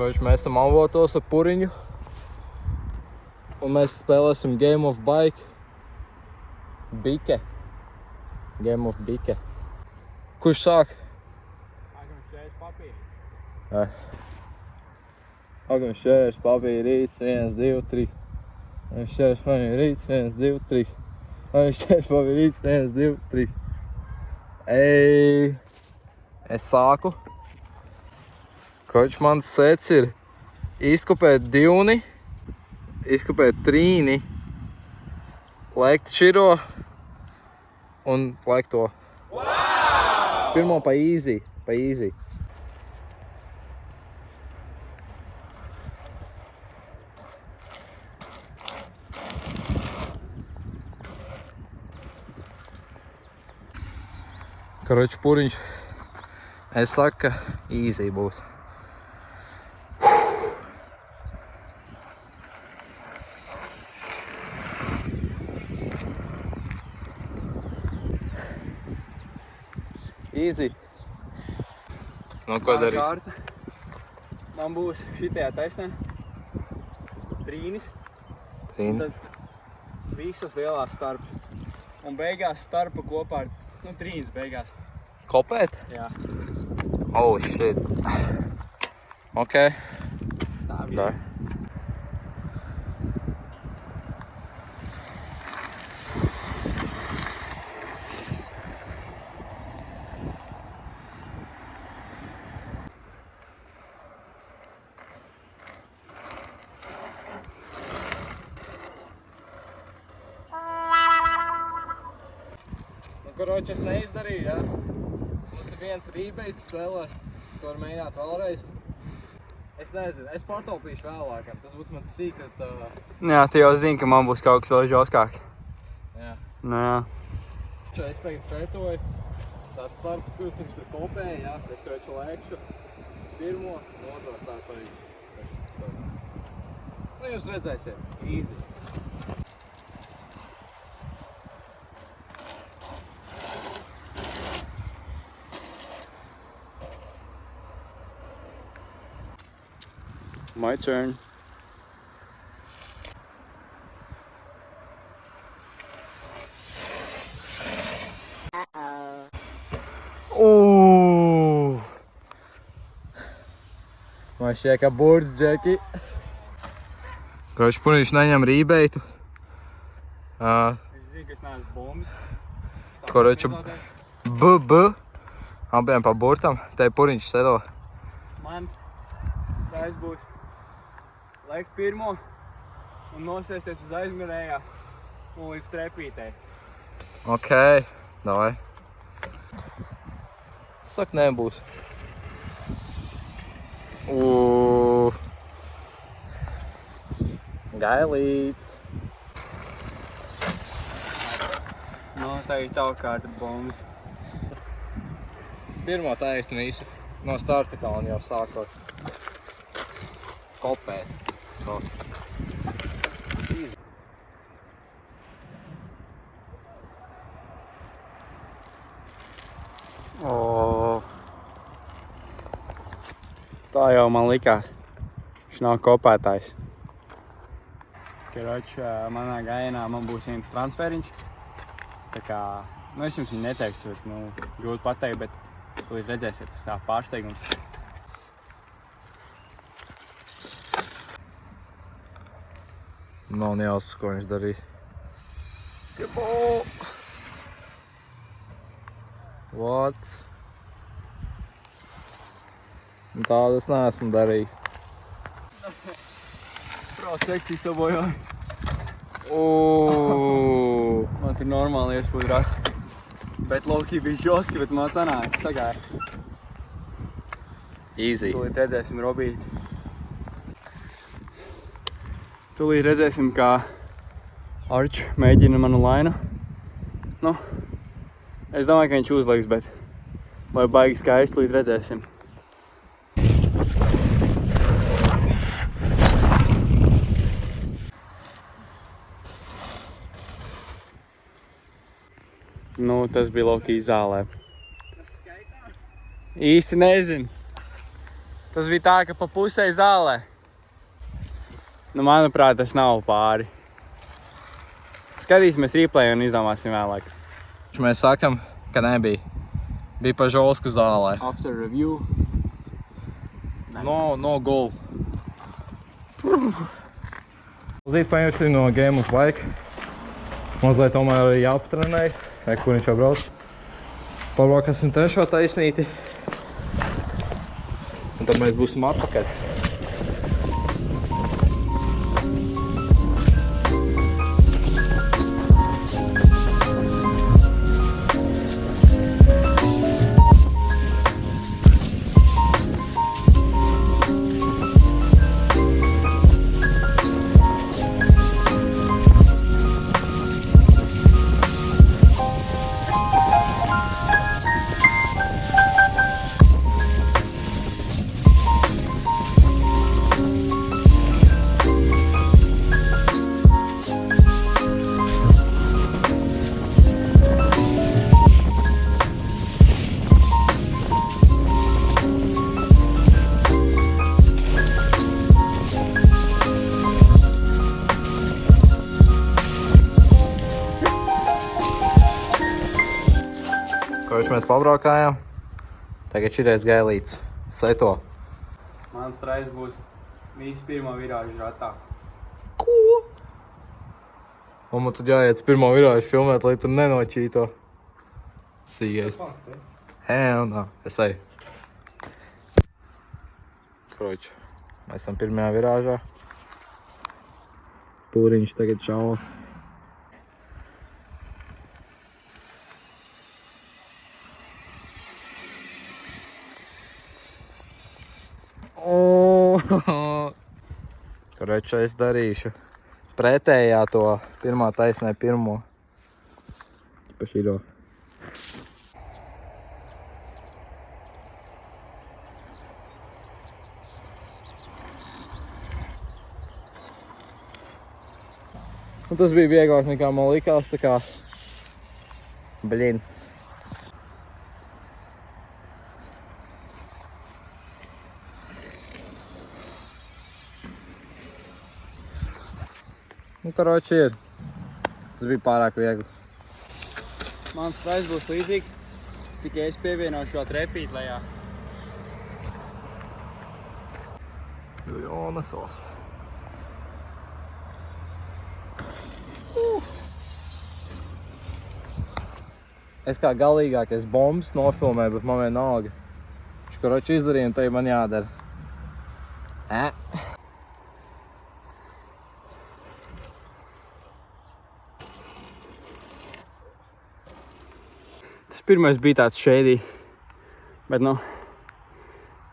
Kroč, mēs esam avotos ar Puriņu. Un mēs spēlēsim Game of Bike. Bike. Game of Bike. Kurš sāk? Agam šķērs papīri. Agam šķērs papīrīts, 1, 2, 3. Agam šķērs papīrīts, 1, 2, 3. Agam šķērs papīrīts, 1, 2, 3. Ej! Es sāku. Kroč, mans sets ir izkopēt divni, izkopēt trīni, lekt širo un lekt to. Wow! Pirmo pa easy. Karoči, Puriņš, es saku, ka easy būs. Easy. Nu, ko darīs? Kārta. Man būs šitajā taisnē trīnis. Un tad visas lielās starpes. Un beigās starpa kopā ar, trīnis beigās. Kopēt? Jā. Oh, shit. Ok. Tā bija. Karoči, es neizdarīju, jā. Mums ir viens rebates spēlē, ko var mēģināt vēlreiz. Es nezinu, es pataupīšu vēlākam. Tas būs mans secret. Jā, tu jau zini, ka man būs kaut kas vēl žoskāks. Jā. Nu jā. Čo, es tagad svetoju. Tās starpes, kuras viņš tur kopēja, jā. Es karoči lēkšu pirmo, otro starpu arī. Nu, jūs redzēsiet. Easy. My turn. Ooh. Man šķiet, ka burts, Džeki. Kroči, Puriņš neņem rebate. Es zinu, ka es neesmu bombas. Kroči, abiem pa burtam. Te Puriņš sedo. Mans daiz būs lekt pirmo un nosēsties uz aizmērējā un līdz trepītei. Ok, davai. Saka, nebūs. Gailīts. Tagad tavu kārta bombas. Pirmo taisni visu. No starta kalna jau sākot. Kopēt. Easy. Tā jau man likās. Viņš nav kopētājs. Karoči, manā gājienā man būs viens transferiņš. Tā kā, es jums viņu neteikšu, grūti pateikt, bet jūs redzēsiet, tas tā pārsteigums. Nav nejausmas, ko viņš darīs. What? Tādu es neesmu darījis. Pro sekciju sabojāju. Oooo. Man tur normāli iespūdrās. Bet low-key bija žoski, bet man sanāja, sagāja. Easy. Tūlīt redzēsim Robīti. Tūlīt redzēsim, kā Arč mēģina manu lainu. Es domāju, ka viņš uzliks, bet vai baigi skaisti, tūlīt redzēsim. Tas bija low-key zālē. Tas skaitās? Īsti nezinu. Tas bija tā, ka pa pusē zālē. Nu, manuprāt, tas nav pāri. Skatīsimies replay un izdomāsim vēlāk. Mēs sakam, ka nebija. Bija pa Žolsku zālē. After review. No goal. Zīt paņemsim no Game of Bike. Mazliet tomēr arī jāpatrenējas. Kur viņš jau brauc. Pabraukasim trešo taisnīti. Un tad mēs būsim atpakaļ. Mēs pabraukājām. Tagad šireiz gailīts. Seto. Mans trais būs visu pirmo virāžu ratā. Ko? Un man tad jāiet pirmo virāžu filmēt, lai tur nenočīto. Sīgais. Hell no. Es eju. Kroči. Mēs esam pirmajā virāžā. Pūriņš tagad šaus. Kroči, es darīšu pretējā to pirmā taisnē pirmo. Pa šīro. Un tas bija vieglāk nekā man likās, tā kā blin. Nu, karoči ir. Tas bija pārāk viegli. Mans trais būs līdzīgs, tikai es pievienošu šo trepīt lejā. Jonasos. Es kā galīgākais bombas nofilmēju, bet man vienalga. Viņš karoči izdarīja un te man jādara. Tas pirmais bija tāds shady, bet nu,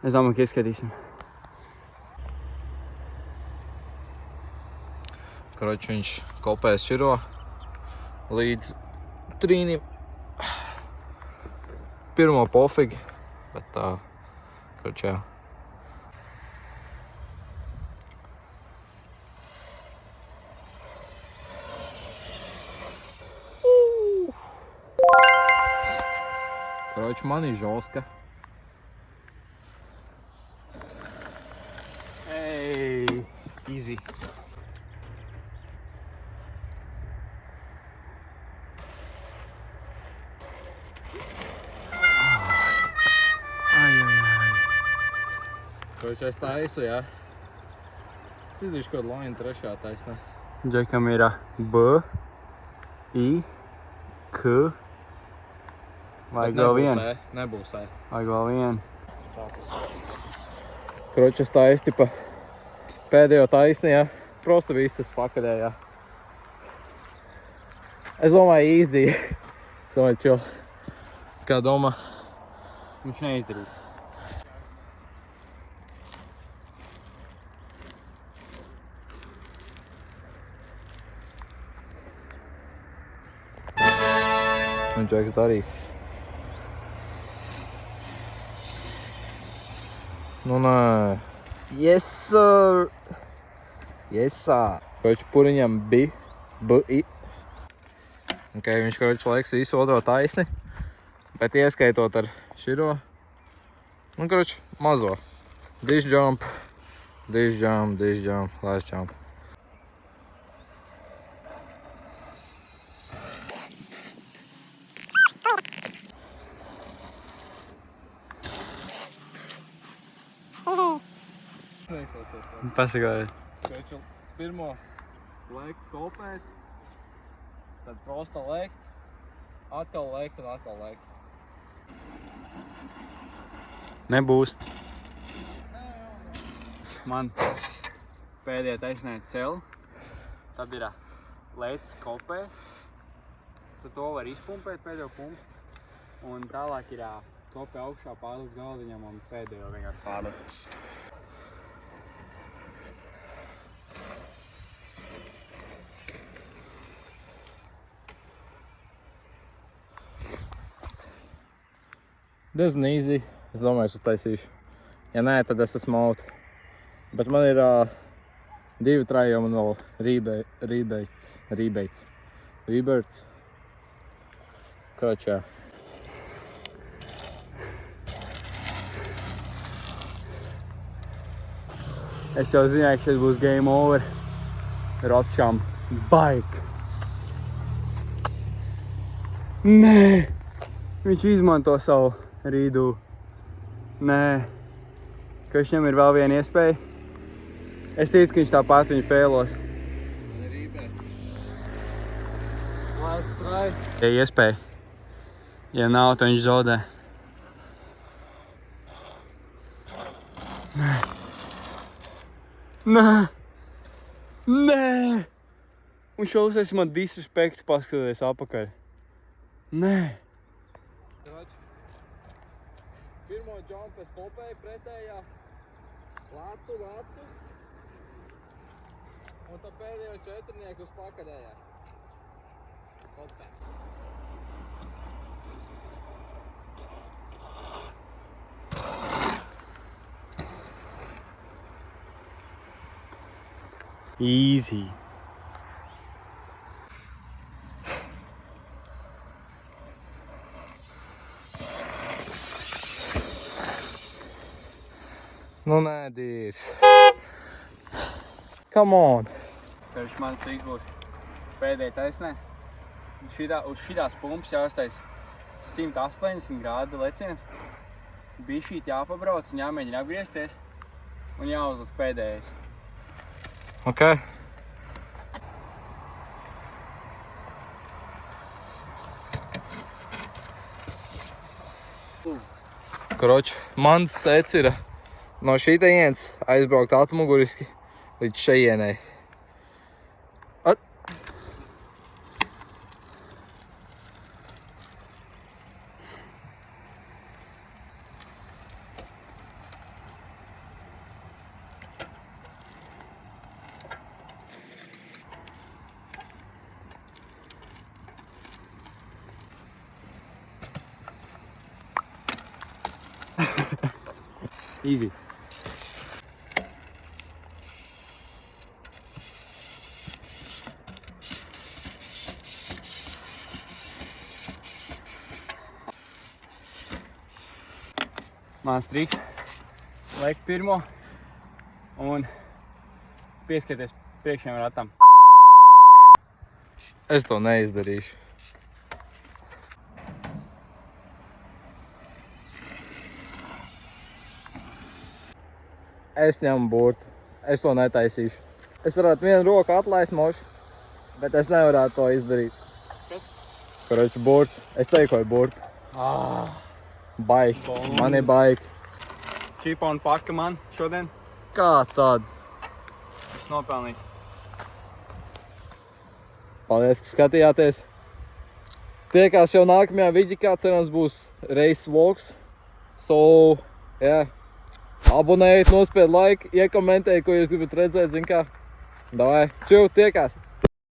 es domāju, ka izskatīsim. Karoči viņš kopēs širo līdz trīnim. Pirmo pofigi, bet tā, karoči jā. Karoči, man ir Žolska. Hey, easy. Karoči, es taisu, jā. Es izdarīšu kaut laini trešā taisnē. Džekam ir B, I, K. Vajag vēl vienu. Nebūs E. Vajag vēl vienu. Karoči, es taisu tipa pēdējo taisni, jā. Prosta visas pakadējā. Es domāju easy. Es domāju chill. Kā domā? Viņš neizdarīs. Un Džeks darīs. Nu nē. Yes, sir! Yes, sir! Karoči, puriņam B-I. Ok, viņš karoči laiks visu otro taisni, bet ieskaitot ar širo. Nu, karoči, mazo. Dish jump, last jump. Pasakājies. Taču pirmo lekt kopēt, tad prosta lekt, atkal lekt un atkal lekt. Nebūs. Man pēdējā taisnē cel, tad ir lēts kopē, tad to var izpumpēt pēdējo pumpu, un tālāk ir kopē augšā pārlīdz galdiņam un pēdējo vienkārši pārlīdz. Diezgan easy. Es domāju, es taisīšu. Ja nē, tad es esmu out. Bet man ir 2 trai, un vēl rebates. Kroč, jā. Es jau zināju, ka šeit būs game over. Ropčām bike. Nē! Viņš izmanto savu rīdu. Nē. Ka viņam ir vēl viena iespēja. Es ticu, ka viņš tāpat viņu fēlos. Man ir rebates. Last try. Ja iespēja. Ja nav, tad viņš zaudē. Nē. Nē! Nē! Un šo uzsēs man disrespektu paskatoties apakaļ. Nē! Pirmo jump es kopēju pretējā. Lācu. Un tad pēdējo 4 uz pakaļējā. Kopē. Easy. Nu nē, dīrs. Come on. Pirms mans triks būs pēdējā taisnē. Uz šitās pumpas jāuztais 180 grādu leciens. Bišķīt jāpabrauc un jāmēģina apgriezties. Un jāuzlic pēdējais. Ok. Kroč, mans sets ir no šitienes aizbraukt atmuguriski līdz šejienei. Easy. Mans triks. Liek pirmo un pieskieties priekšējiem ratam. Es to neizdarīšu. Es ņemu burtu. Es to netaisīšu. Es varētu vienu roku atlaist mošu, bet es nevarētu to izdarīt. Kas? Kroč, burts. Es teikoju burtu. Baik. Man ir baik. Čipa un paka man šodien. Kā tad? Es nopelnīšu. Paldies, ka skatījāties. Tiekās jau nākamajā vidikā, cerams būs race vlogs. So, yeah. Abonējiet, nospied laiku, iekomentējiet, ko jūs gribat redzēt, zin kā. Davai, čau, tiekās!